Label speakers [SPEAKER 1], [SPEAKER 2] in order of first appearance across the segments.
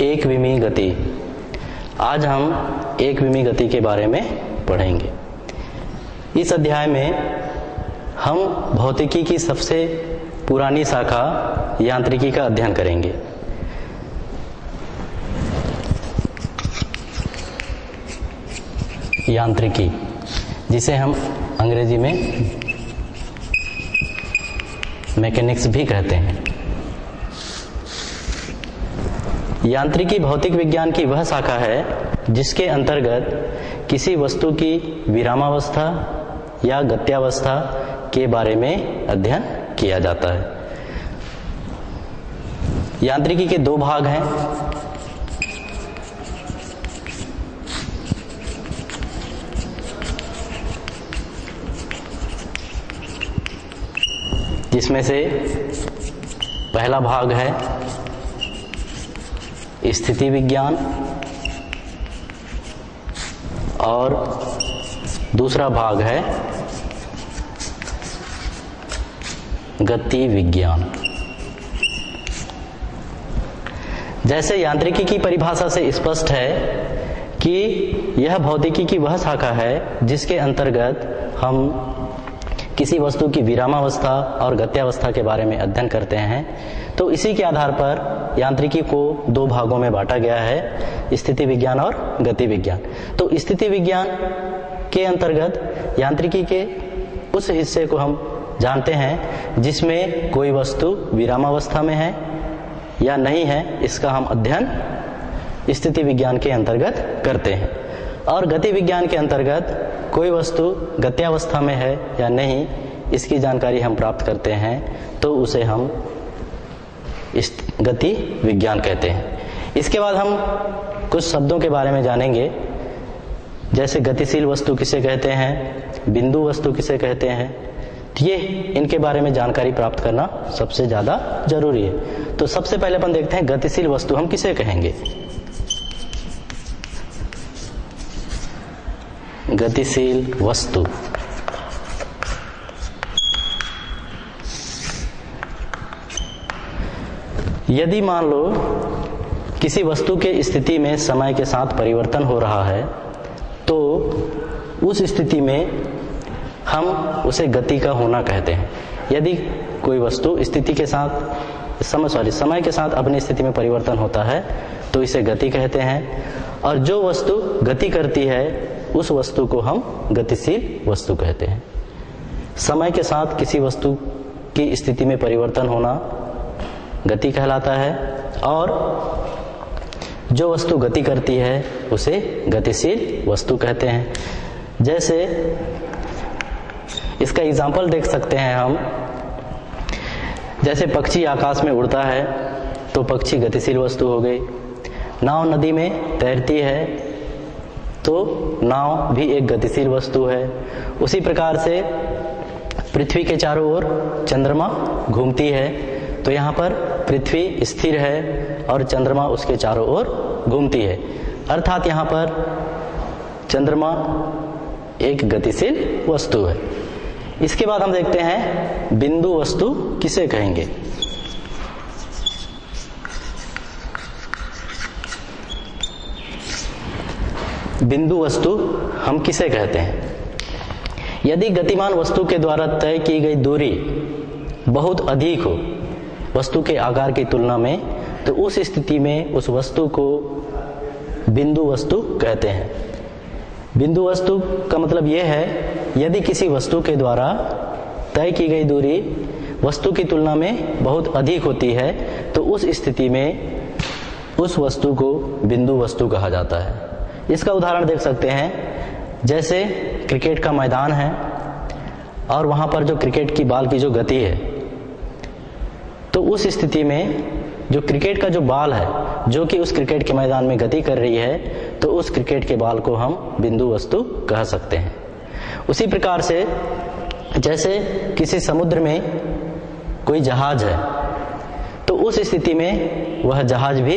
[SPEAKER 1] एकविमीय गति। आज हम एकविमीय गति के बारे में पढ़ेंगे। इस अध्याय में हम भौतिकी की सबसे पुरानी शाखा यांत्रिकी का अध्ययन करेंगे। यांत्रिकी, जिसे हम अंग्रेजी में मैकेनिक्स भी कहते हैं। यांत्रिकी भौतिक विज्ञान की वह शाखा है जिसके अंतर्गत किसी वस्तु की विरामावस्था या गत्यावस्था के बारे में अध्ययन किया जाता है। यांत्रिकी के दो भाग हैं। जिसमें से पहला भाग है स्थिति विज्ञान और दूसरा भाग है गति विज्ञान। जैसे यांत्रिकी की परिभाषा से स्पष्ट है कि यह भौतिकी की वह शाखा है जिसके अंतर्गत हम किसी वस्तु की विरामावस्था और गत्यावस्था के बारे में अध्ययन करते हैं, तो इसी के आधार पर यांत्रिकी को दो भागों में बांटा गया है, स्थिति विज्ञान और गति विज्ञान। तो स्थिति विज्ञान के अंतर्गत यांत्रिकी के उस हिस्से को हम जानते हैं जिसमें कोई वस्तु विरामावस्था में है या नहीं है, इसका हम अध्ययन स्थिति विज्ञान के अंतर्गत करते हैं। और गति विज्ञान के अंतर्गत कोई वस्तु गत्यावस्था में है या नहीं, इसकी जानकारी हम प्राप्त करते हैं, तो उसे हम गति विज्ञान कहते हैं। इसके बाद हम कुछ शब्दों के बारे में जानेंगे, जैसे गतिशील वस्तु किसे कहते हैं, बिंदु वस्तु किसे कहते हैं। ये इनके बारे में जानकारी प्राप्त करना सबसे ज्यादा जरूरी है। तो सबसे पहले अपन देखते हैं गतिशील वस्तु हम किसे कहेंगे। गतिशील वस्तु यदि मान लो किसी वस्तु के स्थिति में समय के साथ परिवर्तन हो रहा है, तो उस स्थिति में हम उसे गति का होना कहते हैं। यदि कोई वस्तु स्थिति के साथ समय के साथ अपनी स्थिति में परिवर्तन होता है तो इसे गति कहते हैं। और जो वस्तु गति करती है उस वस्तु को हम गतिशील वस्तु कहते हैं। समय के साथ किसी वस्तु की स्थिति में परिवर्तन होना गति कहलाता है, और जो वस्तु गति करती है उसे गतिशील वस्तु कहते हैं। जैसे इसका एग्जाम्पल देख सकते हैं हम, जैसे पक्षी आकाश में उड़ता है तो पक्षी गतिशील वस्तु हो गई। नाव नदी में तैरती है तो नाव भी एक गतिशील वस्तु है। उसी प्रकार से पृथ्वी के चारों ओर चंद्रमा घूमती है, तो यहाँ पर पृथ्वी स्थिर है और चंद्रमा उसके चारों ओर घूमती है, अर्थात यहाँ पर चंद्रमा एक गतिशील वस्तु है। इसके बाद हम देखते हैं बिंदु वस्तु किसे कहेंगे। बिंदु वस्तु हम किसे कहते हैं। यदि गतिमान वस्तु के द्वारा तय की गई दूरी बहुत अधिक हो वस्तु के आकार की तुलना में, तो उस स्थिति में उस वस्तु को बिंदु वस्तु कहते हैं। बिंदु वस्तु का मतलब यह है, यदि किसी वस्तु के द्वारा तय की गई दूरी वस्तु की तुलना में बहुत अधिक होती है, तो उस स्थिति में उस वस्तु को बिंदु वस्तु कहा जाता है। इसका उदाहरण देख सकते हैं, जैसे क्रिकेट का मैदान है और वहां पर जो क्रिकेट की बॉल की जो गति है, तो उस स्थिति में जो क्रिकेट का जो बॉल है जो कि उस क्रिकेट के मैदान में गति कर रही है, तो उस क्रिकेट के बॉल को हम बिंदु वस्तु कह सकते हैं। उसी प्रकार से जैसे किसी समुद्र में कोई जहाज है, तो उस स्थिति में वह जहाज भी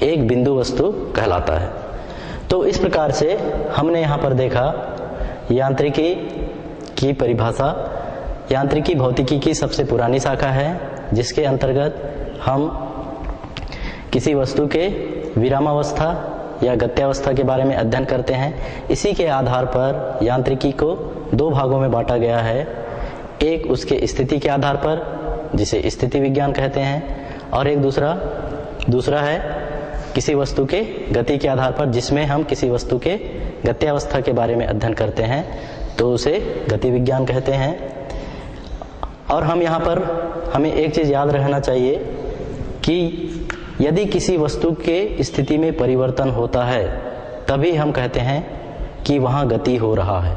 [SPEAKER 1] एक बिंदु वस्तु कहलाता है। तो इस प्रकार से हमने यहाँ पर देखा यांत्रिकी की परिभाषा। यांत्रिकी भौतिकी की सबसे पुरानी शाखा है जिसके अंतर्गत हम किसी वस्तु के विरामावस्था या गत्यावस्था के बारे में अध्ययन करते हैं। इसी के आधार पर यांत्रिकी को दो भागों में बांटा गया है। एक उसके स्थिति के आधार पर, जिसे स्थिति विज्ञान कहते हैं, और एक दूसरा है किसी वस्तु के गति के आधार पर, जिसमें हम किसी वस्तु के गत्यावस्था के बारे में अध्ययन करते हैं, तो उसे गति विज्ञान कहते हैं। और हम यहाँ पर हमें एक चीज याद रहना चाहिए कि यदि किसी वस्तु के स्थिति में परिवर्तन होता है तभी हम कहते हैं कि वहां गति हो रहा है।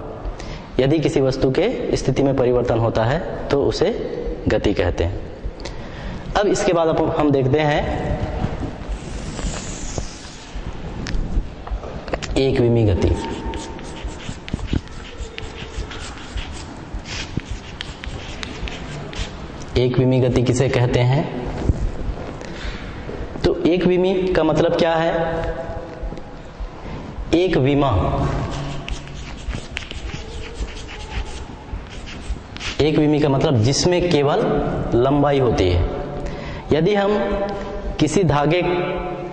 [SPEAKER 1] यदि किसी वस्तु के स्थिति में परिवर्तन होता है तो उसे गति कहते हैं। अब इसके बाद हम देखते हैं एकविमी गति। एकविमी गति किसे कहते हैं? तो एकविमी का मतलब क्या है? एक विमा, एकविमी का मतलब जिसमें केवल लंबाई होती है। यदि हम किसी धागे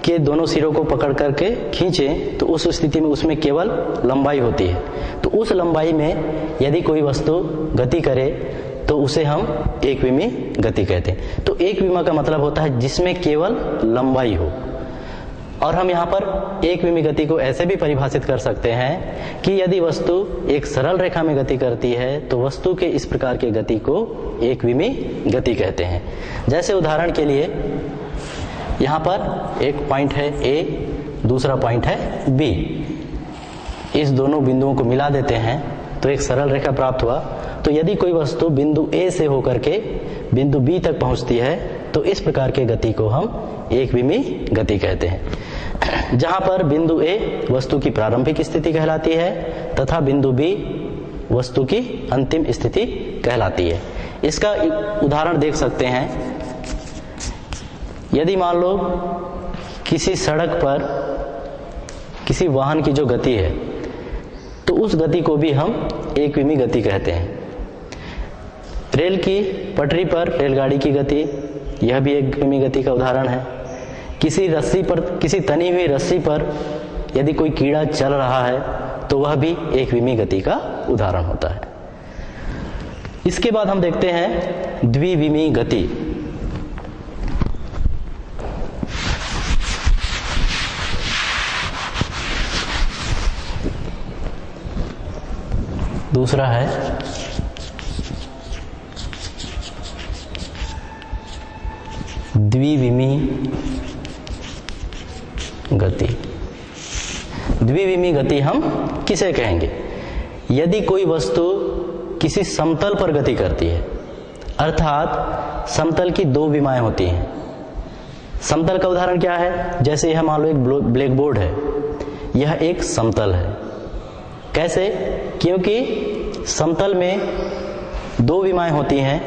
[SPEAKER 1] के दोनों सिरों को पकड़ करके खींचें तो उस स्थिति में उसमें केवल लंबाई होती है। तो उस लंबाई में यदि कोई वस्तु गति करे तो उसे हम एकविमी गति कहते हैं। तो एकविमा का मतलब होता है जिसमें केवल लंबाई हो। और हम यहाँ पर एकविमी गति को ऐसे भी परिभाषित कर सकते हैं कि यदि वस्तु एक सरल रेखा में गति करती है तो वस्तु के इस प्रकार के गति को एकविमी गति कहते हैं। जैसे उदाहरण के लिए यहाँ पर एक पॉइंट है ए, दूसरा पॉइंट है बी। इस दोनों बिंदुओं को मिला देते हैं तो एक सरल रेखा प्राप्त हुआ। तो यदि कोई वस्तु बिंदु ए से होकर के बिंदु बी तक पहुंचती है तो इस प्रकार के गति को हम एकविमी गति कहते हैं, जहां पर बिंदु ए वस्तु की प्रारंभिक स्थिति कहलाती है तथा बिंदु बी वस्तु की अंतिम स्थिति कहलाती है। इसका उदाहरण देख सकते हैं। यदि मान लो किसी सड़क पर किसी वाहन की जो गति है तो उस गति को भी हम एकविमी गति कहते हैं। रेल की पटरी पर रेलगाड़ी की गति, यह भी एकविमी गति का उदाहरण है। किसी रस्सी पर, किसी तनी हुई रस्सी पर यदि कोई कीड़ा चल रहा है तो वह भी एकविमी गति का उदाहरण होता है। इसके बाद हम देखते हैं द्विविमी गति। दूसरा है द्विविमी गति। द्विविमी गति हम किसे कहेंगे? यदि कोई वस्तु किसी समतल पर गति करती है, अर्थात समतल की दो विमाएं होती हैं। समतल का उदाहरण क्या है? जैसे यह मान लो एक ब्लैक बोर्ड है, यह एक समतल है। कैसे? क्योंकि समतल में दो विमाएं होती हैं,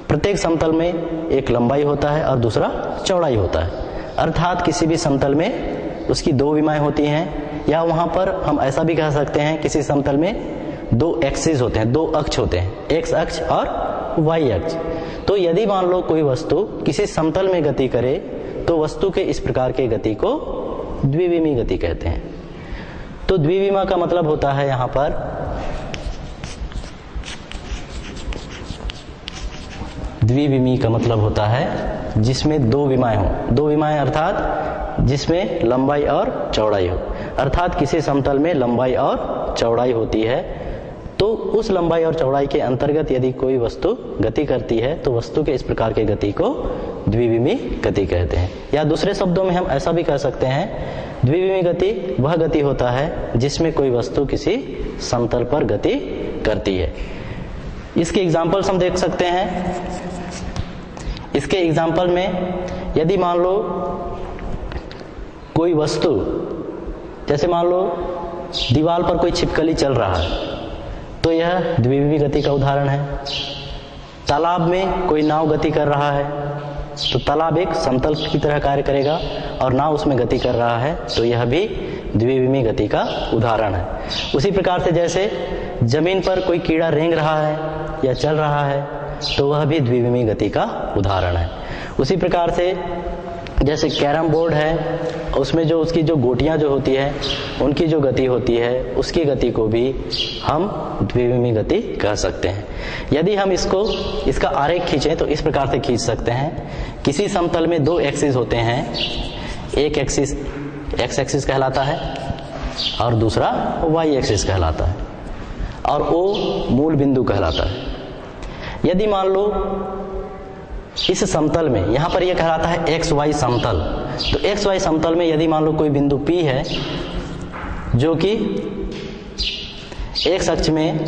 [SPEAKER 1] प्रत्येक समतल में एक लंबाई होता है और दूसरा चौड़ाई होता है। अर्थात किसी भी समतल में उसकी दो विमाएं होती हैं, या वहां पर हम ऐसा भी कह सकते हैं किसी समतल में दो एक्सिस होते हैं, दो अक्ष होते हैं, एक्स अक्ष और वाई अक्ष। तो यदि मान लो कोई वस्तु किसी समतल में गति करे तो वस्तु के इस प्रकार के गति को द्विविमी गति कहते हैं। तो द्विविमा का मतलब होता है यहाँ पर द्विविमी का मतलब होता है जिसमें दो विमाएं हो। दो विमाएं अर्थात जिसमें लंबाई और चौड़ाई हो। अर्थात किसी समतल में लंबाई और चौड़ाई होती है तो उस लंबाई और चौड़ाई के अंतर्गत यदि कोई वस्तु गति करती है तो वस्तु के इस प्रकार के गति को द्विविमी गति कहते हैं। या दूसरे शब्दों में हम ऐसा भी कह सकते हैं, द्विविमी गति वह गति होता है जिसमें कोई वस्तु किसी समतल पर गति करती है। इसके एग्जाम्पल्स हम देख सकते हैं। इसके एग्जाम्पल में यदि मान लो कोई वस्तु, जैसे मान लो दीवार पर कोई छिपकली चल रहा है तो यह द्विविमी गति का उदाहरण है। तालाब में कोई नाव गति कर रहा है तो तालाब एक समतल की तरह कार्य करेगा और नाव उसमें गति कर रहा है तो यह भी द्विविमी गति का उदाहरण है। उसी प्रकार से जैसे जमीन पर कोई कीड़ा रेंग रहा है या चल रहा है तो वह भी द्विविमी गति का उदाहरण है। उसी प्रकार से जैसे कैरम बोर्ड है, उसमें जो उसकी जो गोटियां जो होती है उनकी जो गति होती है उसकी गति को भी हम द्विविमी गति कह सकते हैं। यदि हम इसका आरेख खींचें तो इस प्रकार से खींच सकते हैं। किसी समतल में दो एक्सिस होते हैं, एक एक्सिस एक्स एक्सिस कहलाता है और दूसरा वाई एक्सिस कहलाता है, और ओ मूल बिंदु कहलाता है। यदि मान लो इस समतल में, यहां पर यह कहलाता है एक्स वाई समतल, तो एक्स वाई समतल में यदि मान लो कोई बिंदु P है जो कि एक्स अक्ष में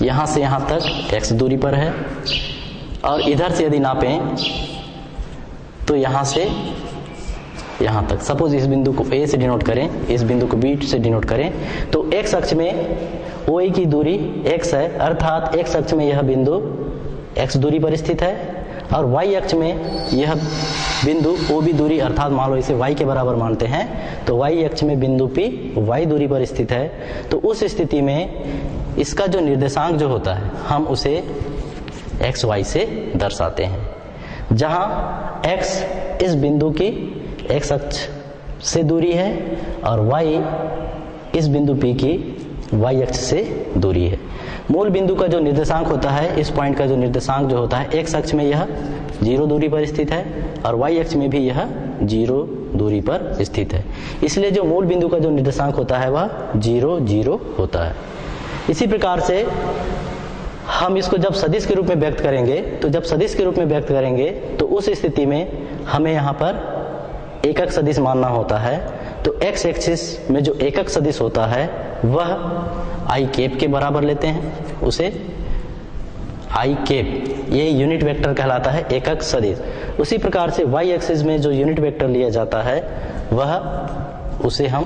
[SPEAKER 1] यहां से यहां तक x दूरी पर है, और इधर से यदि नापें तो यहां से यहां तक, सपोज इस बिंदु को A से डिनोट करें, इस बिंदु को B से डिनोट करें, तो x अक्ष में OA की दूरी x है, अर्थात x अक्ष में यह बिंदु x दूरी पर स्थित है, और y अक्ष में यह बिंदु OB दूरी, अर्थात मान लो इसे y के बराबर मानते हैं, तो y अक्ष में बिंदु P y दूरी पर स्थित है। तो उस स्थिति में इसका जो निर्देशांक जो होता है हम उसे xy से दर्शाते हैं, जहां x इस बिंदु की x अक्ष से दूरी है और y इस बिंदु P की y अक्ष से दूरी है। मूल बिंदु का जो निर्देशांक होता है, इस पॉइंट का जो निर्देशांक जो होता है, x अक्ष में यह 0 दूरी पर स्थित है और y अक्ष में भी यह 0 दूरी पर स्थित है। इसलिए जो मूल बिंदु का जो निर्देशांक होता है वह 0 0 होता है। इसी प्रकार से हम इसको जब सदिश के रूप में व्यक्त करेंगे, तो जब सदिश के रूप में व्यक्त करेंगे तो उस स्थिति में हमें यहाँ पर एकक सदिश मानना होता है। तो x एक्सिस में जो एकक सदिश होता है वह i कैप के बराबर लेते हैं, उसे i कैप, ये यूनिट वेक्टर कहलाता है एकक सदिश। उसी प्रकार से y एक्सिस में जो यूनिट वेक्टर लिया जाता है वह उसे हम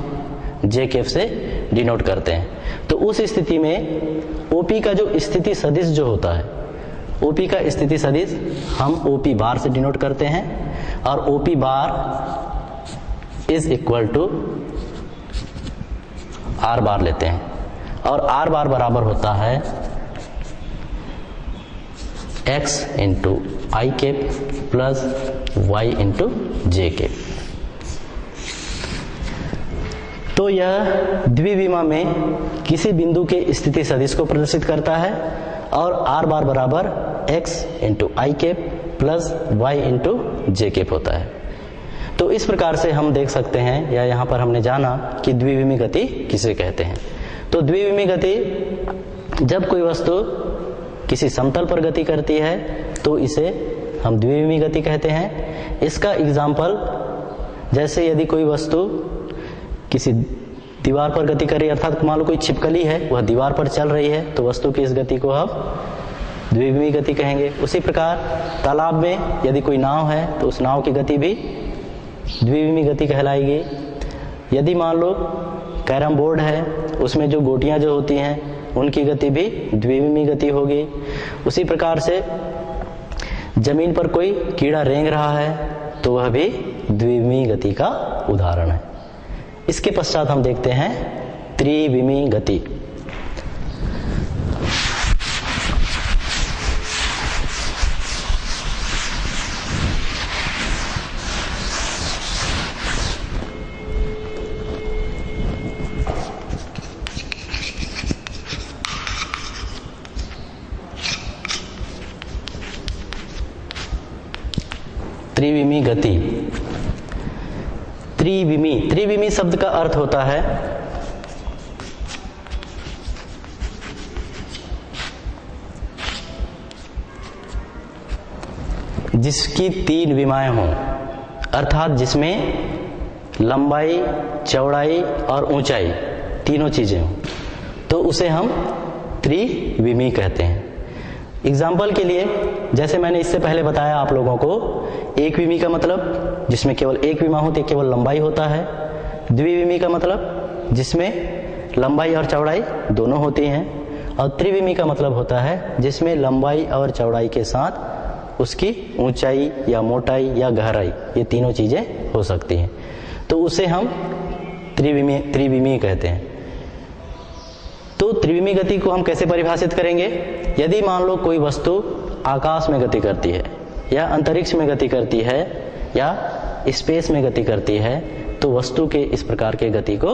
[SPEAKER 1] j कैप से डिनोट करते हैं। तो उस स्थिति में OP का जो स्थिति सदिश जो होता है, OP का स्थिति सदिश हम OP बार से डिनोट करते हैं, और OP bar is equal to R bar लेते हैं, और R बार बराबर होता है x into I cap plus y into J cap. तो यह द्विविमा में किसी बिंदु के स्थिति सदिश को प्रदर्शित करता है, और R बार बराबर x into I cap plus y into J cap होता है। तो इस प्रकार से हम देख सकते हैं, या यहाँ पर हमने जाना कि द्विविमी गति किसे कहते हैं। तो द्विविमी गति, जब कोई वस्तु किसी समतल पर गति करती है तो इसे हम द्विविमी गति कहते हैं। इसका एग्जाम्पल, जैसे यदि कोई वस्तु किसी दीवार पर गति कर रही है, अर्थात मान लो कोई छिपकली है वह दीवार पर चल रही है, तो वस्तु की इस गति को हम द्विविमी गति कहेंगे। उसी प्रकार तालाब में यदि कोई नाव है तो उस नाव की गति भी द्विविमी गति कहलाएगी। यदि मान लो कैरम बोर्ड है, उसमें जो गोटियां जो होती हैं उनकी गति भी द्विविमी गति होगी। उसी प्रकार से जमीन पर कोई कीड़ा रेंग रहा है तो वह भी द्विविमी गति का उदाहरण है। इसके पश्चात हम देखते हैं त्रिविमी गति। त्रिविमी गति। त्रिविमी शब्द का अर्थ होता है जिसकी 3 विमाएं हों, अर्थात जिसमें लंबाई, चौड़ाई और ऊंचाई तीनों चीजें हों, तो उसे हम त्रिविमी कहते हैं। एग्जाम्पल के लिए, जैसे मैंने इससे पहले बताया आप लोगों को, एक विमी का मतलब जिसमें केवल एक विमा होती है, केवल लंबाई होता है। द्विविमी का मतलब जिसमें लंबाई और चौड़ाई दोनों होती हैं, और त्रिविमी का मतलब होता है जिसमें लंबाई और चौड़ाई के साथ उसकी ऊंचाई या मोटाई या गहराई, ये तीनों चीजें हो सकती हैं, तो उसे हम त्रिविमी कहते हैं। तो त्रिविमी गति को हम कैसे परिभाषित करेंगे? यदि मान लो कोई वस्तु आकाश में गति करती है, या अंतरिक्ष में गति करती है या स्पेस में गति करती है तो वस्तु के इस प्रकार के गति को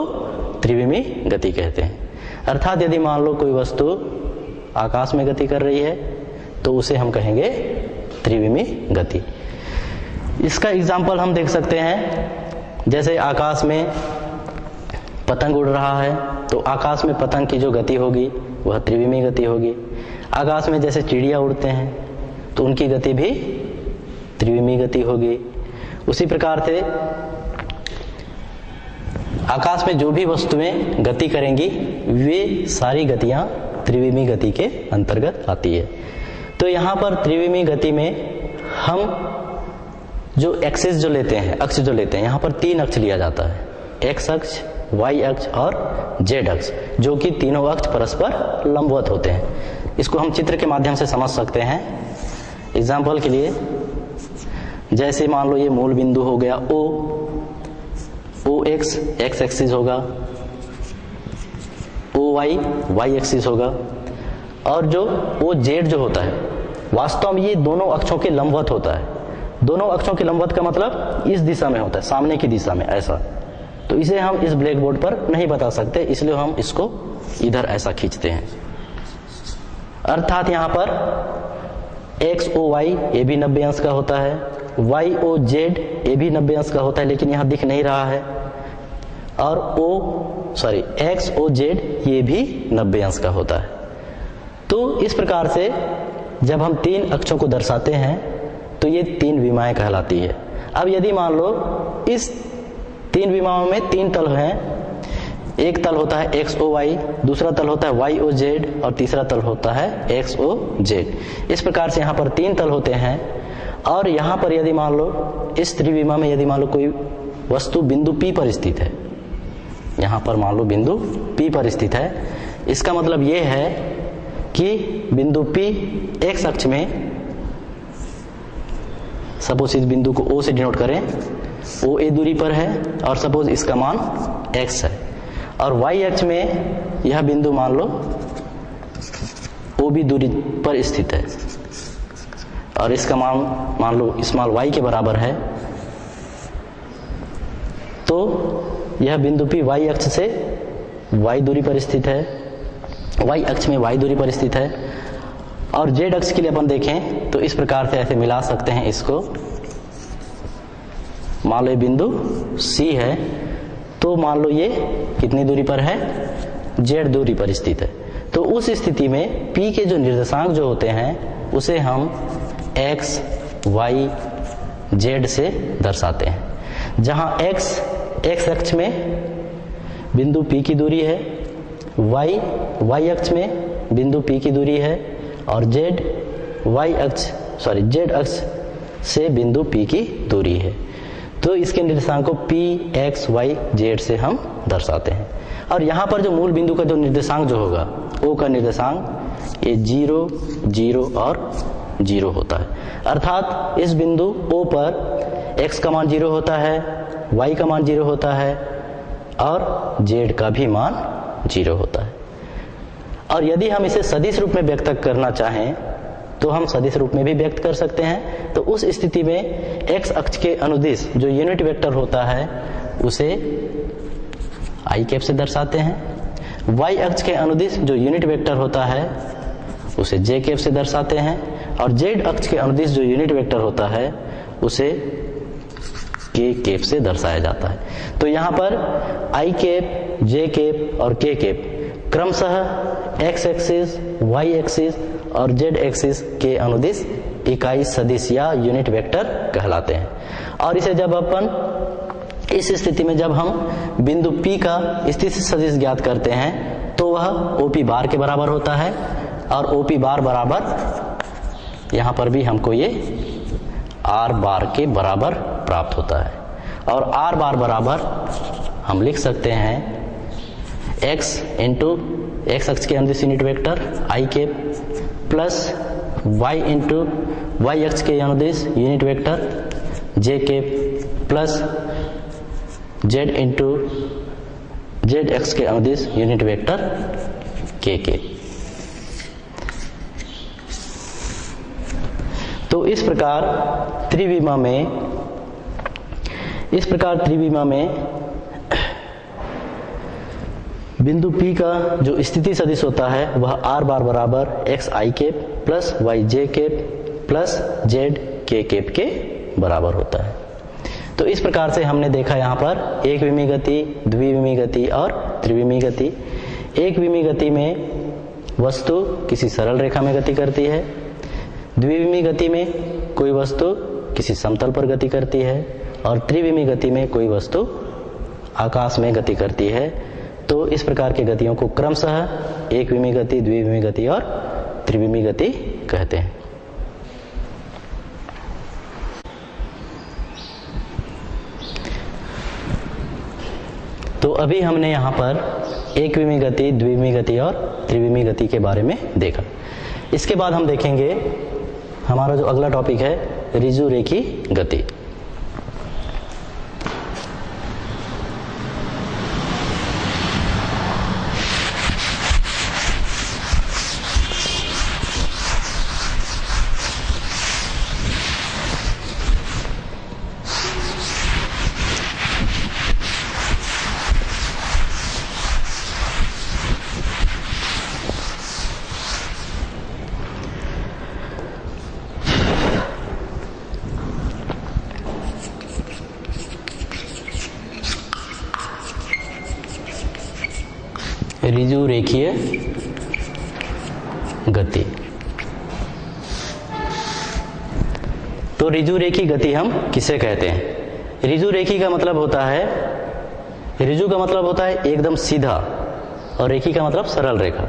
[SPEAKER 1] त्रिविमी गति कहते हैं। अर्थात यदि मान लो कोई वस्तु आकाश में गति कर रही है तो उसे हम कहेंगे त्रिविमी गति। इसका एग्जाम्पल हम देख सकते हैं, जैसे आकाश में पतंग उड़ रहा है तो आकाश में पतंग की जो गति होगी वह त्रिविमी गति होगी। आकाश में जैसे चिड़िया उड़ते हैं तो उनकी गति भी त्रिविमी गति होगी। उसी प्रकार से आकाश में जो भी वस्तुएं गति करेंगी वे सारी गतियां त्रिविमी गति के अंतर्गत आती है। तो यहाँ पर त्रिविमी गति में हम जो एक्सिस जो लेते हैं, अक्ष जो लेते हैं, यहाँ पर 3 अक्ष लिया जाता है, एक्स अक्ष, वाई अक्ष और जेड अक्ष, जो कि तीनों अक्ष परस्पर लंबवत होते हैं। इसको हम चित्र के माध्यम से समझ सकते हैं। एग्जाम्पल के लिए जैसे मान लो ये मूल बिंदु हो गया ओ एक्स एक्स एक्सिस होगा, ओ वाई वाई एक्सिस होगा, और जो ओ जेड जो होता है वास्तव में ये दोनों अक्षों के लंबवत होता है। दोनों अक्षों के लंबवत का मतलब इस दिशा में होता है, सामने की दिशा में ऐसा। तो इसे हम इस ब्लैक बोर्ड पर नहीं बता सकते, इसलिए हम इसको इधर ऐसा खींचते हैं। अर्थात यहाँ पर एक्स ओ वाई ये भी 90 अंश का होता है, वाई ओ जेड ये भी 90 अंश का होता है, लेकिन यहाँ दिख नहीं रहा है, और एक्स ओ जेड ये भी 90 अंश का होता है। तो इस प्रकार से जब हम 3 अक्षों को दर्शाते हैं तो ये 3 विमाएं कहलाती है। अब यदि मान लो इस 3 विमाओं में 3 तल हैं, एक तल होता है एक्स ओ वाई, दूसरा तल होता है वाई ओ जेड और तीसरा तल होता है एक्स ओ जेड। इस प्रकार से यहाँ पर 3 तल होते हैं। और यहाँ पर यदि मान लो इस त्रिविमा में यदि मान लो कोई वस्तु बिंदु P पर स्थित है, यहाँ पर मान लो बिंदु P पर स्थित है, इसका मतलब ये है कि बिंदु P एक्स अक्ष में, सपोज इस बिंदु को O से डिनोट करें, ओ ए दूरी पर है और सपोज इसका मान x है, और y अक्ष में यह बिंदु मान लो ओ बी दूरी पर स्थित है और इसका मान लो स्मॉल y के बराबर है। तो यह बिंदु P y अक्ष से y दूरी पर स्थित है, y अक्ष में y दूरी पर स्थित है। और z अक्ष के लिए अपन देखें तो इस प्रकार से ऐसे मिला सकते हैं इसको। मान लो ये बिंदु C है, तो मान लो ये कितनी दूरी पर है, z दूरी पर स्थित है। तो उस स्थिति में P के जो निर्देशांक जो होते हैं उसे हम x, y, z से दर्शाते हैं। जहां x अक्ष में बिंदु P की दूरी है, y अक्ष में बिंदु P की दूरी है और z अक्ष से बिंदु P की दूरी है। तो इसके निर्देशांक को P, x, y, z से हम दर्शाते हैं। और यहाँ पर जो मूल बिंदु का जो निर्देशांक जो होगा, O का निर्देशांक ये 0, 0 और 0 होता है। अर्थात इस बिंदु O पर x का मान 0 होता है, y का मान 0 होता है और z का भी मान 0 होता है। और यदि हम इसे सदिश रूप में व्यक्त करना चाहें तो हम सदिश रूप में भी व्यक्त कर सकते हैं। तो उस स्थिति में x अक्ष के अनुदिश जो यूनिट वेक्टर होता है उसे i कैप से दर्शाते हैं, y अक्ष के अनुदिश जो यूनिट वेक्टर होता है उसे j कैप से दर्शाते हैं और z अक्ष के अनुदिश जो यूनिट वेक्टर होता है उसे k कैप से दर्शाया जाता है। तो यहाँ पर i कैप, j कैप और k कैप क्रमशः x एक्सिस, y एक्सिस और z एक्सिस के अनुदिश इकाई सदिश या यूनिट वेक्टर कहलाते हैं। और इसे जब अपन इस स्थिति में जब हम बिंदु P का स्थिति सदिश ज्ञात करते हैं तो वह OP बार के बराबर होता है और OP बार बराबर यहाँ पर भी हमको ये R बार के बराबर प्राप्त होता है। और R बार बराबर हम लिख सकते हैं x इंटू x अक्ष के अनुदिश unit vector i cap plus y into y अक्ष के अनुदिश unit vector j cap plus z into z अक्ष के अनुदिश यूनिट वेक्टर k कैप। तो इस प्रकार त्रिविमा में बिंदु P का जो स्थिति सदिश होता है वह r बार बराबर x i cap plus y j cap plus z k cap के बराबर होता है। तो इस प्रकार से हमने देखा यहाँ पर एक विमी गति, द्विविमी गति और त्रिविमी गति। एक विमी गति में वस्तु किसी सरल रेखा में गति करती है, द्विविमी गति में कोई वस्तु किसी समतल पर गति करती है और त्रिविमी गति में कोई वस्तु आकाश में गति करती है। तो इस प्रकार की गतियों को क्रमशः एक विमी गति, द्विविमी गति और त्रिविमी गति कहते हैं। तो अभी हमने यहाँ पर एक विमी गति, द्विविमी गति और त्रिविमी गति के बारे में देखा। इसके बाद हम देखेंगे हमारा जो अगला टॉपिक है ऋजु रेखी गति। ऋजु रेखीय गति। तो ऋजु रेखी गति हम किसे कहते हैं? ऋजु रेखी का मतलब होता है, ऋजु का मतलब होता है एकदम सीधा और रेखी का मतलब सरल रेखा।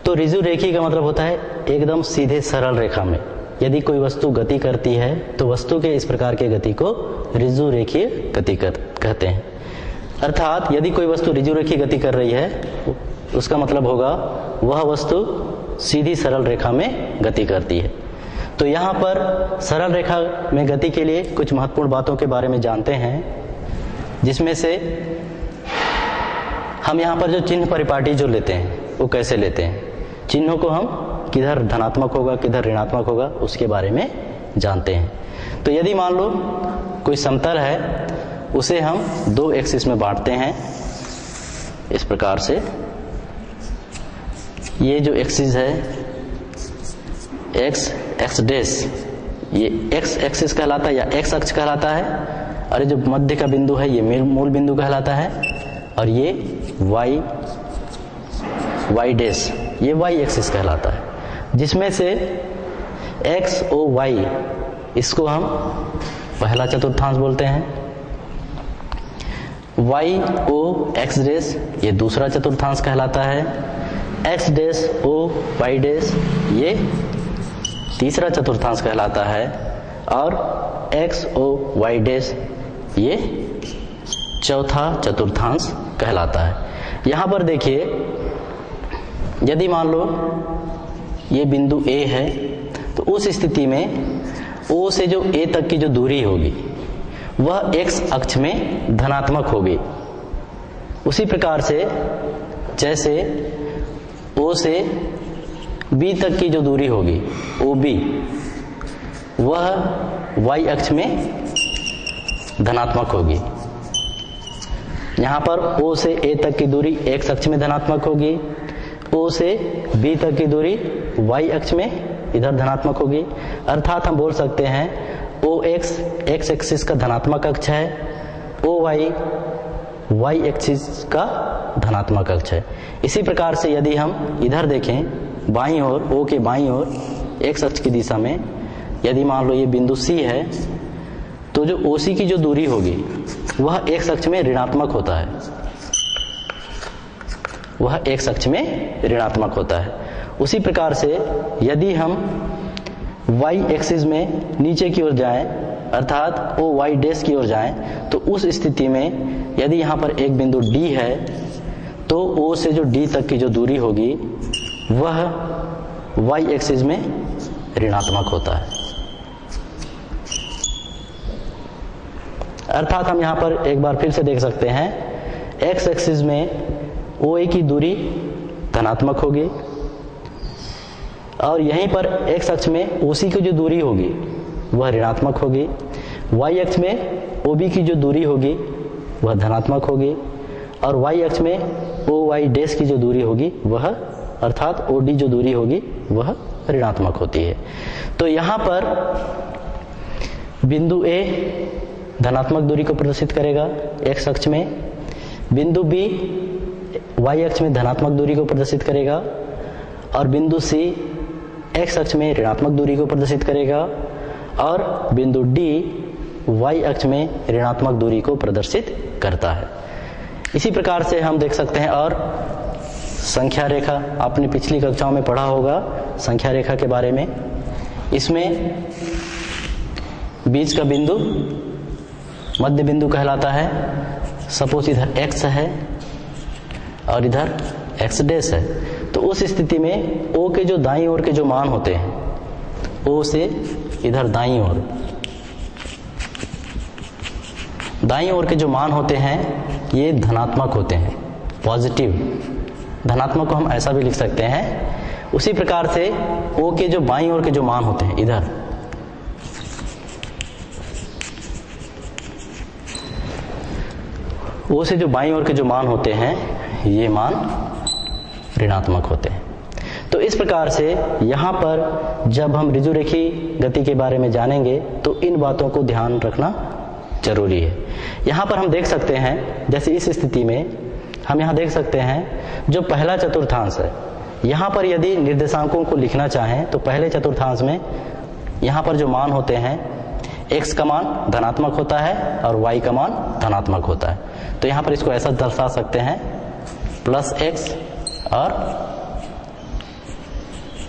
[SPEAKER 1] तो ऋजु रेखी का मतलब होता है एकदम सीधे सरल रेखा में यदि कोई वस्तु गति करती है तो वस्तु के इस प्रकार के गति को ऋजु रेखीय गति कहते हैं। अर्थात यदि कोई वस्तु ऋजु रेखी गति कर रही है उसका मतलब होगा वह वस्तु सीधी सरल रेखा में गति करती है। तो यहाँ पर सरल रेखा में गति के लिए कुछ महत्वपूर्ण बातों के बारे में जानते हैं, जिसमें से हम यहाँ पर जो चिन्ह परिपाटी जो लेते हैं वो कैसे लेते हैं, चिन्हों को हम किधर धनात्मक होगा किधर ऋणात्मक होगा उसके बारे में जानते हैं। तो यदि मान लो कोई समतल है उसे हम दो एक्सिस में बांटते हैं इस प्रकार से। ये जो एक्सिस है एक्स डैश, ये एक्स एक्सिस कहलाता है या एक्स अक्ष कहलाता है, और ये जो मध्य का बिंदु है ये मूल बिंदु कहलाता है, और ये वाई डैश ये वाई एक्सिस कहलाता है। जिसमें से एक्स ओ वाई इसको हम पहला चतुर्थांश बोलते हैं, वाई ओ एक्स डैश ये दूसरा चतुर्थांश कहलाता है, X dash O Y dash ये तीसरा चतुर्थांश कहलाता है, और एक्स ओ वाई डैश ये चौथा चतुर्थांश कहलाता है। यहाँ पर देखिए यदि मान लो ये बिंदु A है तो उस स्थिति में O से जो A तक की जो दूरी होगी वह x अक्ष में धनात्मक होगी। उसी प्रकार से जैसे O से B तक की जो दूरी होगी OB वह y अक्ष में धनात्मक होगी। यहाँ पर O से A तक की दूरी x अक्ष में धनात्मक होगी, O से B तक की दूरी y अक्ष में इधर धनात्मक होगी। अर्थात हम बोल सकते हैं OX x एक्सिस का धनात्मक अक्ष है, OY y एक्सिस का धनात्मक अक्ष है। इसी प्रकार से यदि हम इधर देखें बाईं ओर O के बाईं ओर x अक्ष की दिशा में, यदि मान लो ये बिंदु C है तो जो OC की जो दूरी होगी वह x अक्ष में ऋणात्मक होता है, वह x अक्ष में ऋणात्मक होता है। उसी प्रकार से यदि हम y एक्सिस में नीचे की ओर जाएं अर्थात ओ वाई डैश की ओर जाएं तो उस स्थिति में यदि यहाँ पर एक बिंदु D है तो O से जो D तक की जो दूरी होगी वह y एक्सिस में ऋणात्मक होता है। अर्थात हम यहाँ पर एक बार फिर से देख सकते हैं x एक्सिस में OA की दूरी धनात्मक होगी और यहीं पर x अक्ष में OC की जो दूरी होगी वह ऋणात्मक होगी, y अक्ष में OB की जो दूरी होगी वह धनात्मक होगी, और y अक्ष में OY डैश की जो दूरी होगी वह अर्थात OD जो दूरी होगी वह ऋणात्मक होती है। तो यहाँ पर बिंदु A धनात्मक दूरी को प्रदर्शित करेगा x अक्ष में, बिंदु B y अक्ष में धनात्मक दूरी को प्रदर्शित करेगा, और बिंदु C x अक्ष में ऋणात्मक दूरी को प्रदर्शित करेगा, और बिंदु D y अक्ष में ऋणात्मक दूरी को प्रदर्शित करता है। इसी प्रकार से हम देख सकते हैं, और संख्या रेखा आपने पिछली कक्षाओं में पढ़ा होगा संख्या रेखा के बारे में। इसमें बीच का बिंदु मध्य बिंदु कहलाता है। सपोज इधर x है और इधर x डैश है, तो उस स्थिति में O के जो दाईं ओर के जो मान होते हैं, O से इधर दाईं ओर के जो मान होते हैं ये धनात्मक होते हैं, पॉजिटिव। धनात्मक को हम ऐसा भी लिख सकते हैं। उसी प्रकार से O के जो बाईं ओर के जो मान होते हैं, इधर O से जो बाईं ओर के जो मान होते हैं ये मान ऋणात्मक होते हैं। तो इस प्रकार से यहाँ पर जब हम ऋजुरेखी गति के बारे में जानेंगे तो इन बातों को ध्यान रखना जरूरी है। यहाँ पर हम देख सकते हैं, जैसे इस स्थिति में हम यहाँ देख सकते हैं जो पहला चतुर्थांश है, यहाँ पर यदि निर्देशांकों को लिखना चाहें तो पहले चतुर्थांश में यहाँ पर जो मान होते हैं x का मान धनात्मक होता है और y का मान धनात्मक होता है। तो यहाँ पर इसको ऐसा दर्शा सकते हैं +x और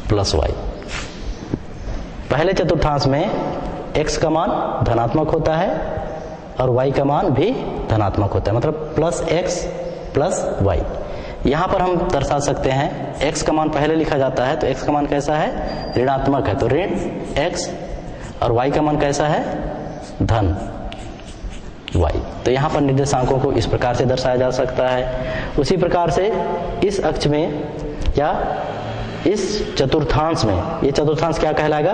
[SPEAKER 1] +y। पहले चतुर्थांश में x का मान धनात्मक होता है और y का मान भी धनात्मक होता है, मतलब +x +y। यहाँ पर हम दर्शा सकते हैं x का मान पहले लिखा जाता है तो x का मान कैसा है, ऋणात्मक है, तो ऋण x, और y का मान कैसा है, धन y। तो यहाँ पर निर्देशांकों को इस प्रकार से दर्शाया जा सकता है। उसी प्रकार से इस अक्ष में या इस चतुर्थांश में, ये चतुर्थांश क्या कहलाएगा,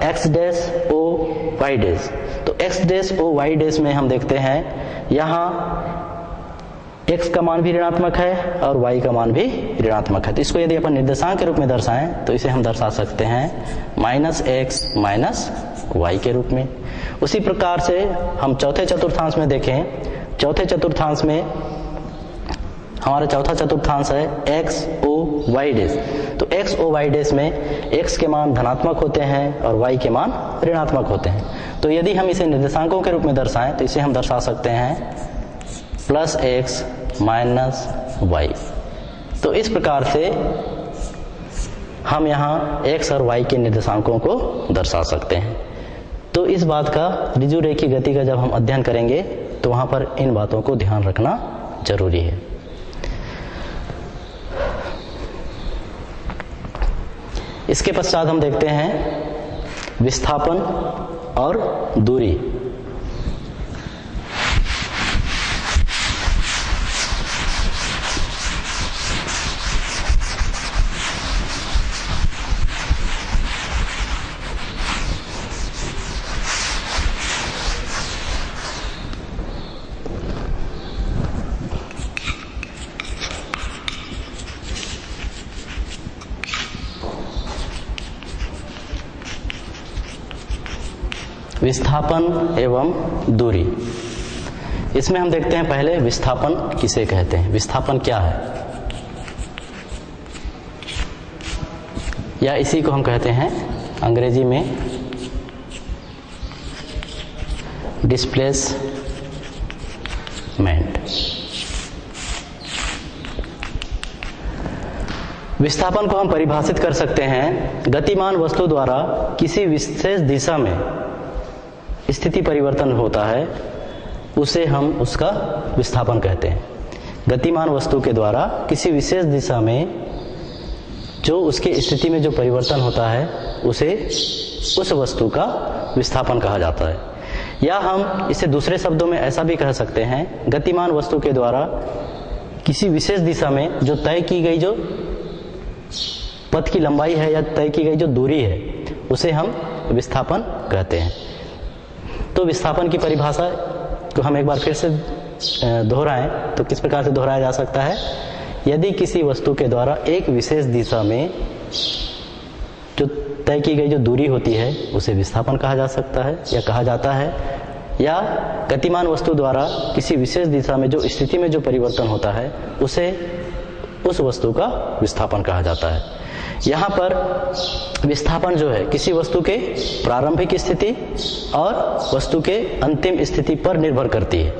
[SPEAKER 1] x dash o y dash. तो x dash o y dash में हम देखते हैं यहाँ x का मान भी ऋणात्मक है और y का मान भी ऋणात्मक है। तो इसको यदि अपन निर्देशांक के रूप में दर्शाएं तो इसे हम दर्शा सकते हैं -x -y के रूप में। उसी प्रकार से हम चौथे चतुर्थांश में देखें, चौथे चतुर्थांश में हमारा चौथा चतुर्थांश है x o y डैश। तो x o y डैश में x के मान धनात्मक होते हैं और y के मान ऋणात्मक होते हैं। तो यदि हम इसे निर्देशांकों के रूप में दर्शाएं तो इसे हम दर्शा सकते हैं +x -y। तो इस प्रकार से हम यहाँ x और y के निर्देशांकों को दर्शा सकते हैं। तो इस बात का ऋजुरेखी गति का जब हम अध्ययन करेंगे तो वहाँ पर इन बातों को ध्यान रखना जरूरी है। इसके पश्चात हम देखते हैं विस्थापन और दूरी। विस्थापन एवं दूरी। इसमें हम देखते हैं पहले विस्थापन किसे कहते हैं, विस्थापन क्या है, या इसी को हम कहते हैं अंग्रेजी में डिस्प्लेसमेंट। विस्थापन को हम परिभाषित कर सकते हैं, गतिमान वस्तु द्वारा किसी विशेष दिशा में स्थिति परिवर्तन होता है उसे हम उसका विस्थापन कहते हैं। गतिमान वस्तु के द्वारा किसी विशेष दिशा में जो उसकी स्थिति में जो परिवर्तन होता है उसे उस वस्तु का विस्थापन कहा जाता है। या हम इसे दूसरे शब्दों में ऐसा भी कह सकते हैं, गतिमान वस्तु के द्वारा किसी विशेष दिशा में जो तय की गई जो पथ की लंबाई है या तय की गई जो दूरी है उसे हम विस्थापन कहते हैं। तो विस्थापन की परिभाषा को हम एक बार फिर से दोहराएं तो किस प्रकार से दोहराया जा सकता है? यदि किसी वस्तु के द्वारा एक विशेष दिशा में जो तय की गई जो दूरी होती है उसे विस्थापन कहा जा सकता है या कहा जाता है, या गतिमान वस्तु द्वारा किसी विशेष दिशा में जो स्थिति में जो परिवर्तन होता है उसे उस वस्तु का विस्थापन कहा जाता है। यहाँ पर विस्थापन जो है किसी वस्तु के प्रारंभिक स्थिति और वस्तु के अंतिम स्थिति पर निर्भर करती है।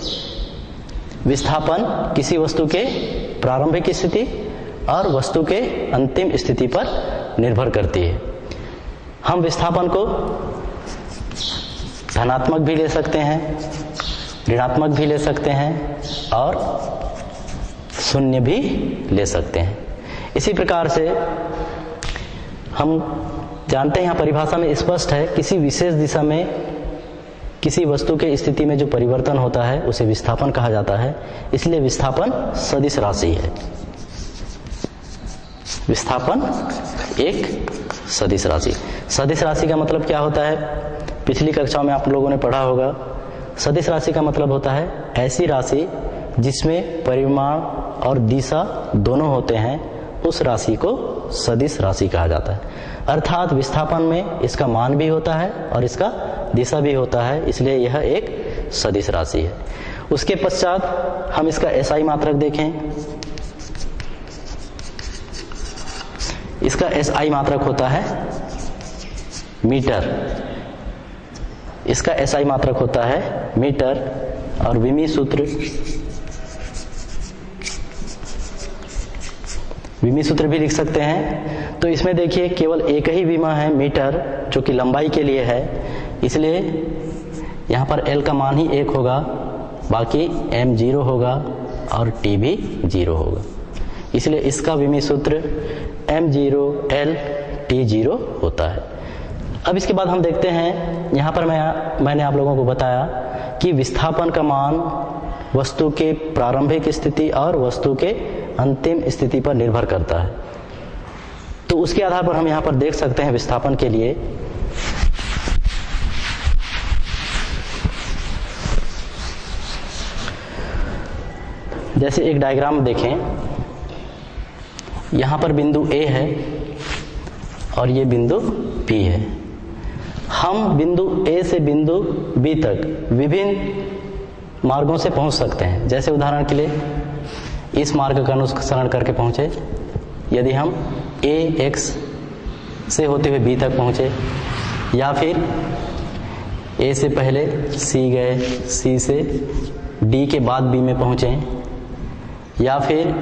[SPEAKER 1] विस्थापन किसी वस्तु के प्रारंभिक स्थिति और वस्तु के अंतिम स्थिति पर निर्भर करती है। हम विस्थापन को धनात्मक भी ले सकते हैं, ऋणात्मक भी ले सकते हैं और शून्य भी ले सकते हैं। इसी प्रकार से हम जानते हैं यहाँ परिभाषा में स्पष्ट है, किसी विशेष दिशा में किसी वस्तु के स्थिति में जो परिवर्तन होता है उसे विस्थापन कहा जाता है। इसलिए विस्थापन सदिश राशि है। विस्थापन एक सदिश राशि। सदिश राशि का मतलब क्या होता है? पिछली कक्षाओं में आप लोगों ने पढ़ा होगा। सदिश राशि का मतलब होता है ऐसी राशि जिसमें परिमाण और दिशा दोनों होते हैं, उस राशि को सदिश राशि कहा जाता है। अर्थात विस्थापन में इसका मान भी होता है और इसका दिशा भी होता है, इसलिए यह एक सदिश राशि है। उसके पश्चात हम इसका एसआई मात्रक देखें। इसका एसआई मात्रक होता है मीटर। इसका एसआई मात्रक होता है मीटर और विमी सूत्र भी लिख सकते हैं। तो इसमें देखिए केवल एक ही विमा है मीटर, जो कि लंबाई के लिए है, इसलिए यहाँ पर L का मान ही 1 होगा, बाकी M 0 होगा और T भी 0 होगा। इसलिए इसका विमी सूत्र M 0 L T 0 होता है। अब इसके बाद हम देखते हैं, यहाँ पर मैंने आप लोगों को बताया कि विस्थापन का मान वस्तु के प्रारंभिक स्थिति और वस्तु के अंतिम स्थिति पर निर्भर करता है। तो उसके आधार पर हम यहाँ पर देख सकते हैं विस्थापन के लिए जैसे एक डायग्राम देखें। यहाँ पर बिंदु A है और ये बिंदु B है। हम बिंदु A से बिंदु B तक विभिन्न मार्गों से पहुंच सकते हैं। जैसे उदाहरण के लिए इस मार्ग का अनुसरण करके पहुंचे, यदि हम AX से होते हुए B तक पहुंचे, या फिर A से पहले C गए, C से D के बाद B में पहुंचे, या फिर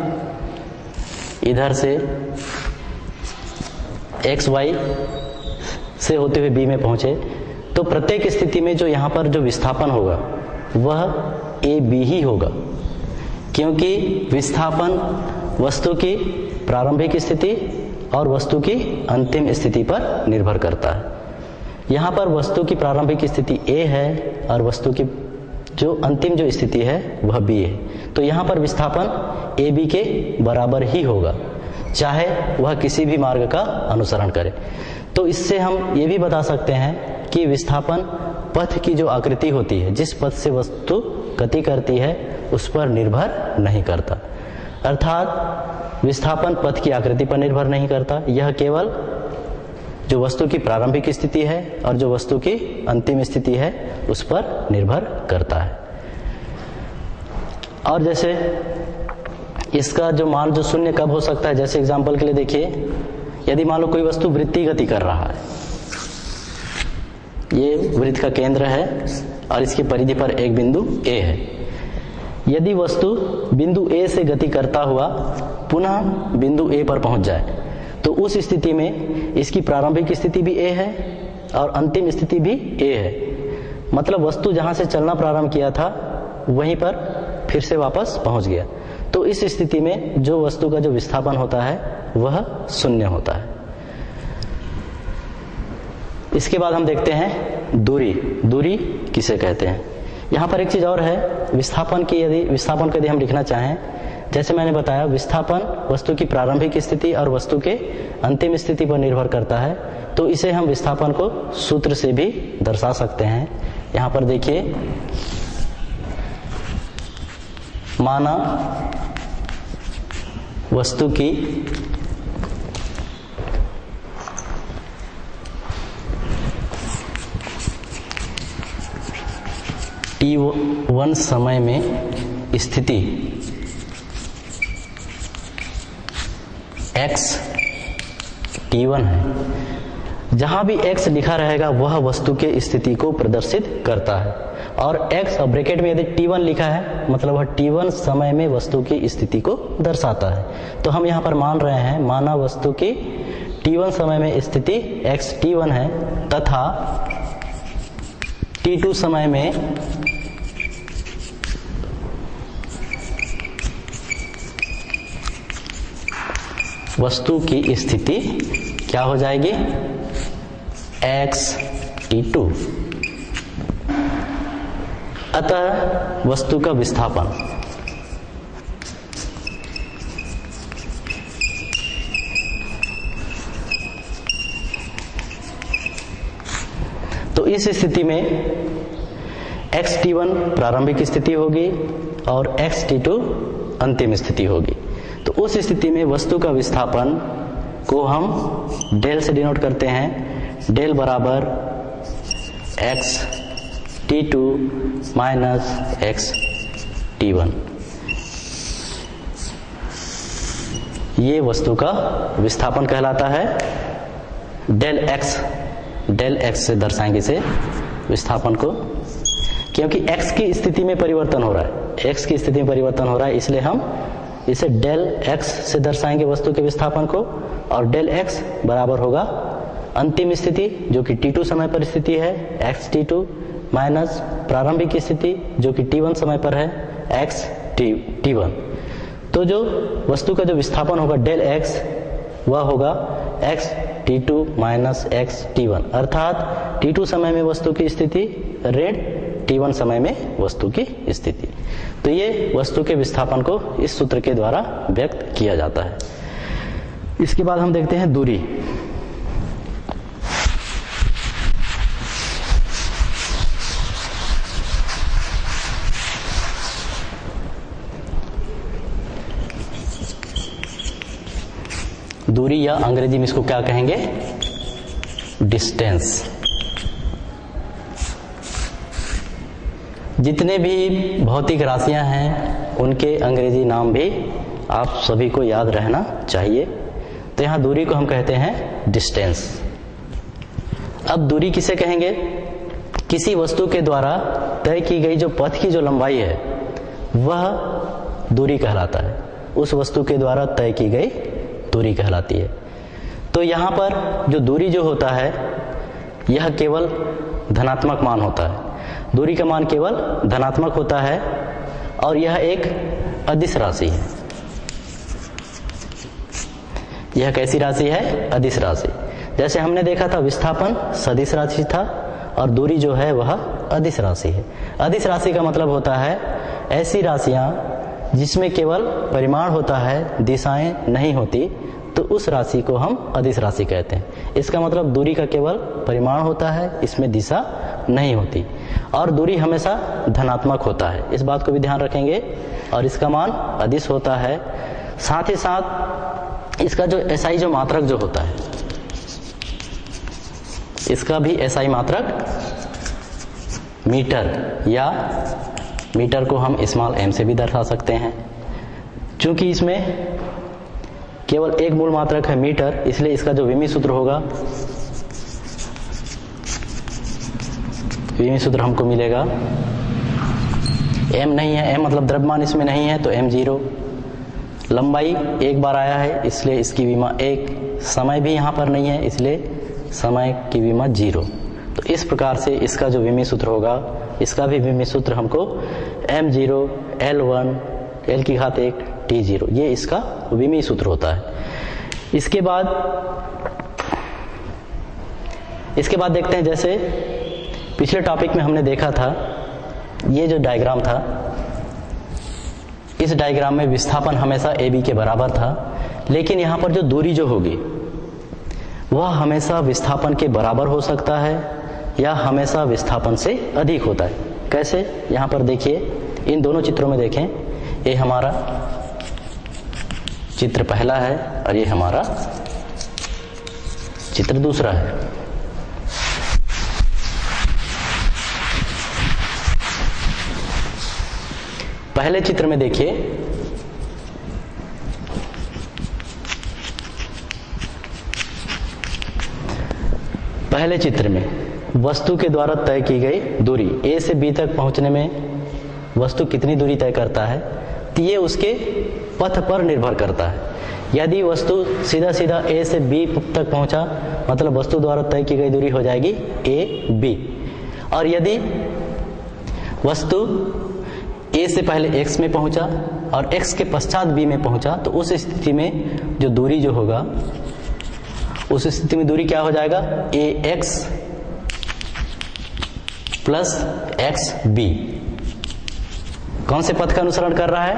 [SPEAKER 1] इधर से XY से होते हुए B में पहुंचे, तो प्रत्येक स्थिति में जो यहाँ पर जो विस्थापन होगा वह AB ही होगा, क्योंकि विस्थापन वस्तु की प्रारंभिक स्थिति और वस्तु की अंतिम स्थिति पर निर्भर करता है। यहाँ पर वस्तु की प्रारंभिक स्थिति A है और वस्तु की जो अंतिम जो स्थिति है वह B है। तो यहाँ पर विस्थापन AB के बराबर ही होगा, चाहे वह किसी भी मार्ग का अनुसरण करे। तो इससे हम ये भी बता सकते हैं कि विस्थापन पथ की जो आकृति होती है, जिस पथ से वस्तु गति करती है, उस पर निर्भर नहीं करता। अर्थात विस्थापन पथ की आकृति पर निर्भर नहीं करता, यह केवल जो वस्तु की प्रारंभिक स्थिति है और जो वस्तु की अंतिम स्थिति है उस पर निर्भर करता है। और जैसे इसका जो मान जो शून्य कब हो सकता है, जैसे एग्जांपल के लिए देखिए, यदि मान लो कोई वस्तु वृत्तीय गति कर रहा है, ये वृत्त का केंद्र है और इसकी परिधि पर एक बिंदु A है। यदि वस्तु बिंदु A से गति करता हुआ पुनः बिंदु A पर पहुंच जाए, तो उस स्थिति में इसकी प्रारंभिक स्थिति भी A है और अंतिम स्थिति भी A है। मतलब वस्तु जहां से चलना प्रारंभ किया था वहीं पर फिर से वापस पहुंच गया। तो इस स्थिति में जो वस्तु का जो विस्थापन होता है वह शून्य होता है। इसके बाद हम देखते हैं दूरी। दूरी किसे कहते हैं? यहाँ पर एक चीज और है, विस्थापन को यदि हम लिखना चाहें जैसे मैंने बताया, विस्थापन वस्तु की प्रारंभिक स्थिति और वस्तु के अंतिम स्थिति पर निर्भर करता है, तो इसे हम विस्थापन को सूत्र से भी दर्शा सकते हैं। यहां पर देखिए, माना वस्तु की t1 समय में स्थिति x t1 है। जहां भी x लिखा रहेगा वह वस्तु के स्थिति को प्रदर्शित करता है, और x और ब्रैकेट में यदि t1 लिखा है मतलब वह t1 समय में वस्तु की स्थिति को दर्शाता है। तो हम यहां पर मान रहे हैं, माना वस्तु की t1 समय में स्थिति x t1 है तथा t2 समय में वस्तु की स्थिति क्या हो जाएगी, x t2। अतः वस्तु का विस्थापन तो इस स्थिति में x t1 प्रारंभिक स्थिति होगी और x t2 अंतिम स्थिति होगी। तो उस स्थिति में वस्तु का विस्थापन को हम डेल से डिनोट करते हैं। डेल बराबर x t2 minus x t1। ये वस्तु का विस्थापन कहलाता है। डेल x से दर्शाएंगे इसे विस्थापन को, क्योंकि x की स्थिति में परिवर्तन हो रहा है, x की स्थिति में परिवर्तन हो रहा है, इसलिए हम इसे डेल x से दर्शाएंगे वस्तु के विस्थापन को। और डेल x बराबर होगा अंतिम स्थिति जो कि t2 समय पर स्थिति है x t2 माइनस प्रारंभिक स्थिति जो कि t1 समय पर है x t1। तो जो वस्तु का जो विस्थापन होगा डेल x वह होगा x t2 minus x t1, अर्थात t2 समय में वस्तु की स्थिति ऋण t1 समय में वस्तु की स्थिति। तो ये वस्तु के विस्थापन को इस सूत्र के द्वारा व्यक्त किया जाता है। इसके बाद हम देखते हैं दूरी। दूरी या अंग्रेजी में इसको क्या कहेंगे, डिस्टेंस। जितने भी भौतिक राशियां हैं उनके अंग्रेजी नाम भी आप सभी को याद रहना चाहिए। तो यहाँ दूरी को हम कहते हैं डिस्टेंस। अब दूरी किसे कहेंगे, किसी वस्तु के द्वारा तय की गई जो पथ की जो लंबाई है वह दूरी कहलाता है, उस वस्तु के द्वारा तय की गई दूरी कहलाती है। तो यहाँ पर जो दूरी जो होता है यह केवल धनात्मक मान होता है, दूरी का मान केवल धनात्मक होता है और यह एक अदिश राशि है। यह कैसी राशि है, अदिश राशि। जैसे हमने देखा था विस्थापन सदिश राशि था और दूरी जो है वह अदिश राशि है। अदिश राशि का मतलब होता है ऐसी राशियां जिसमें केवल परिमाण होता है, दिशाएं नहीं होती, तो उस राशि को हम अदिश राशि कहते हैं। इसका मतलब दूरी का केवल परिमाण होता है, इसमें दिशा नहीं होती, और दूरी हमेशा धनात्मक होता है, इस बात को भी ध्यान रखेंगे, और इसका मान अदिश होता है। साथ ही साथ इसका जो एसआई जो मात्रक जो होता है, इसका भी एसआई मात्रक मीटर, या मीटर को हम स्मॉल m से भी दर्शा सकते हैं। चूंकि इसमें केवल एक मूल मात्रक है मीटर, इसलिए इसका जो विमी सूत्र होगा, विमी सूत्र हमको मिलेगा m नहीं है, m मतलब द्रव्यमान इसमें नहीं है तो m0। लंबाई एक बार आया है इसलिए इसकी विमा 1, समय भी यहाँ पर नहीं है इसलिए समय की विमा 0। तो इस प्रकार से इसका जो विमी सूत्र होगा, इसका भी विमी सूत्र हमको m0 L1 L की घात 1 T0, ये इसका विमी सूत्र होता है। इसके बाद देखते हैं, जैसे पिछले टॉपिक में हमने देखा था, ये जो डायग्राम था इस डायग्राम में विस्थापन हमेशा AB के बराबर था, लेकिन यहाँ पर जो दूरी जो होगी वह हमेशा विस्थापन के बराबर हो सकता है या हमेशा विस्थापन से अधिक होता है। कैसे? यहाँ पर देखिए, इन दोनों चित्रों में देखें, ये हमारा चित्र पहला है और ये हमारा चित्र दूसरा है। पहले चित्र में देखिए, पहले चित्र में वस्तु के द्वारा तय की गई दूरी A से B तक पहुंचने में वस्तु कितनी दूरी तय करता है, तो ये उसके पथ पर निर्भर करता है। यदि वस्तु सीधा सीधा A से B तक पहुंचा, मतलब वस्तु द्वारा तय की गई दूरी हो जाएगी AB। और यदि वस्तु A से पहले X में पहुंचा और X के पश्चात B में पहुंचा, तो उस स्थिति में जो दूरी जो होगा, उस स्थिति में दूरी क्या हो जाएगा, AX प्लस XB। कौन से पथ का अनुसरण कर रहा है,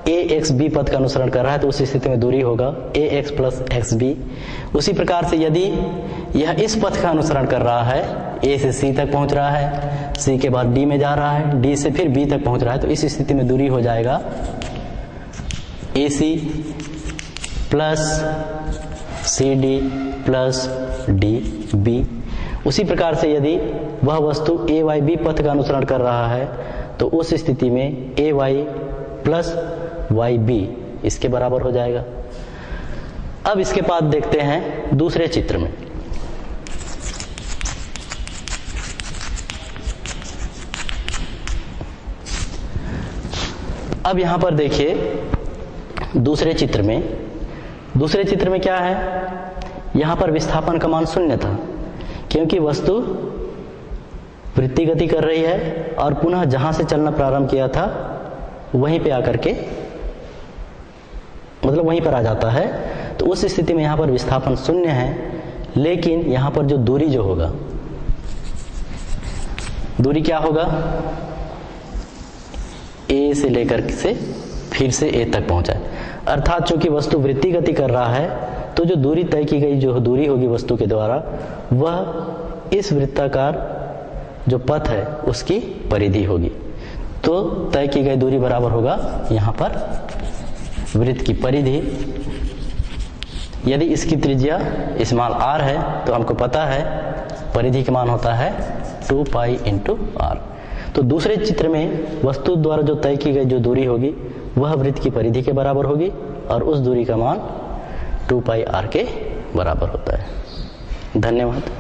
[SPEAKER 1] AXB पथ का अनुसरण कर रहा है, तो उस स्थिति में दूरी होगा AX प्लस XB। उसी प्रकार से यदि यह इस पथ का अनुसरण कर रहा है, A से C तक पहुंच रहा है, C के बाद D में जा रहा है, D से फिर B तक पहुंच रहा है, तो इस स्थिति में दूरी हो जाएगा AC plus CD plus DB। उसी प्रकार से यदि वह वस्तु AYB पथ का अनुसरण कर रहा है, तो उस स्थिति में AY प्लस YB इसके बराबर हो जाएगा। अब इसके बाद देखते हैं दूसरे चित्र में। अब यहां पर देखिए, दूसरे चित्र में क्या है, यहां पर विस्थापन का मान 0 था, क्योंकि वस्तु वृत्तीय गति कर रही है और पुनः जहां से चलना प्रारंभ किया था वहीं पे आकर के, मतलब वहीं पर आ जाता है। तो उस स्थिति में यहां पर विस्थापन 0 है, लेकिन यहां पर जो दूरी जो होगा, दूरी क्या होगा, A से लेकर से फिर से A तक पहुंचा है। अर्थात चूंकि वस्तु वृत्तीय गति कर रहा है, तो जो दूरी तय की गई जो दूरी होगी वस्तु के द्वारा, वह इस वृत्ताकार जो पथ है उसकी परिधि होगी। तो तय की गई दूरी बराबर होगा यहाँ पर वृत्त की परिधि। यदि इसकी त्रिज्या स्मॉल r है, तो हमको पता है परिधि का मान होता है 2 पाई इंटू r। तो दूसरे चित्र में वस्तु द्वारा जो तय की गई जो दूरी होगी वह वृत्त की परिधि के बराबर होगी और उस दूरी का मान 2 पाई r के बराबर होता है। धन्यवाद।